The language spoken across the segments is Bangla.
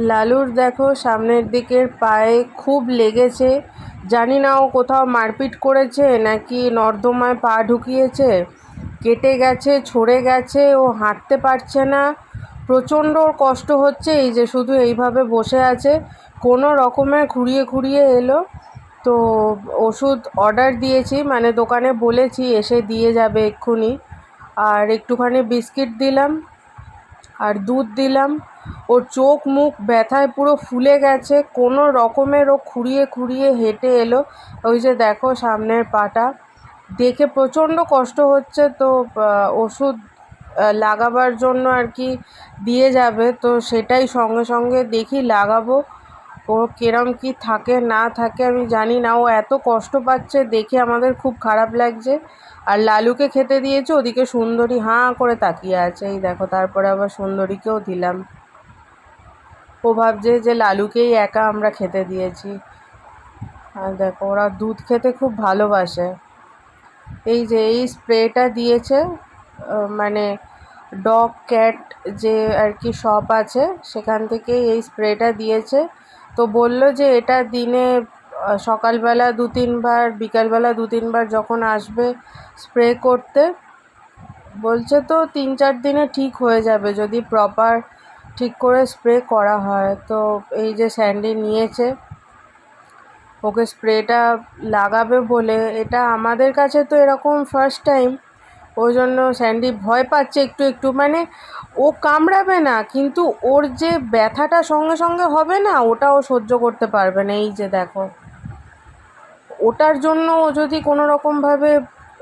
লালুর দেখো সামনের দিকের পায়ে খুব লেগেছে। জানি না ও কোথাও মারপিট করেছে নাকি নর্দমায় পা ঢুকিয়েছে, কেটে গেছে, ছড়ে গেছে, ও হাঁটতে পারছে না, প্রচণ্ড ওর কষ্ট হচ্ছে। এই যে শুধু এইভাবে বসে আছে, কোনো রকমে খুঁড়িয়ে খুঁড়িয়ে এলো। তো ওষুধ অর্ডার দিয়েছি, মানে দোকানে বলেছি এসে দিয়ে যাবে এক্ষুনি। আর একটুখানি বিস্কিট দিলাম আর দুধ দিলাম। ওর চোখ মুখ ব্যথায় পুরো ফুলে গেছে, কোনো রকমের ও খুঁড়িয়ে খুঁড়িয়ে হেঁটে এলো। ওই যে দেখো সামনের পাটা, দেখে প্রচণ্ড কষ্ট হচ্ছে। তো ওষুধ লাগাবার জন্য আর কি দিয়ে যাবে, তো সেটাই সঙ্গে সঙ্গে দেখি লাগাবো। ও কিরম কি থাকে না থাকে আমি জানি না, ও এত কষ্ট পাচ্ছে দেখে আমাদের খুব খারাপ লাগছে। আর লালুকে খেতে দিয়েছে, ওদিকে সুন্দরী হাঁ করে তাকিয়ে আছে। এই দেখো, তারপরে আবার সুন্দরীকেও দিলাম। ও ভাবছে যে লালুকেই একা আমরা খেতে দিয়েছি। আর দেখো ওরা দুধ খেতে খুব ভালোবাসে। এই যে এই স্প্রেটা দিয়েছে, মানে ডগ ক্যাট যে আর কি শপ আছে সেখান থেকে এই স্প্রেটা দিয়েছে। তো বললো যে এটা দিনে সকালবেলা 2-3 বার, বিকালবেলা 2-3 বার যখন আসবে স্প্রে করতে বলছে। তো 3-4 দিনে ঠিক হয়ে যাবে যদি প্রপার ঠিক করে স্প্রে করা হয়। তো এই যে স্যান্ডি নিয়েছে, ওকে স্প্রেটা লাগাবে বলে। এটা আমাদের কাছে তো এরকম ফার্স্ট টাইম, ওই জন্য স্যান্ডি ভয় পাচ্ছে একটু একটু। মানে ও কামড়াবে না, কিন্তু ওর যে ব্যথাটা সঙ্গে সঙ্গে হবে না, ওটা ও সহ্য করতে পারবে না। এই যে দেখো, ওটার জন্য ও যদি কোনো রকমভাবে,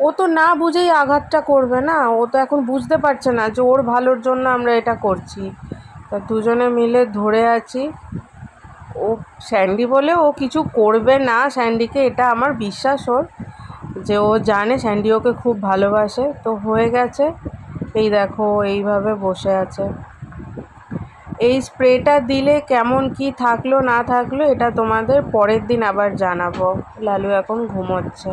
ও তো না বুঝেই আঘাতটা করবে না। ও তো এখন বুঝতে পারছে না যে ওর ভালোর জন্য আমরা এটা করছি। তা দুজনে মিলে ধরে আছি। ও স্যান্ডি বলে ও কিছু করবে না স্যান্ডিকে, এটা আমার বিশ্বাস ওর, যে ও জানে স্যান্ডি ওকে খুব ভালোবাসে। তো হয়ে গেছে, এই দেখো এইভাবে বসে আছে। এই স্প্রেটা দিলে কেমন কি থাকলো না থাকলো এটা তোমাদের পরের দিন আবার জানাবো। লালু এখন ঘুমোচ্ছে।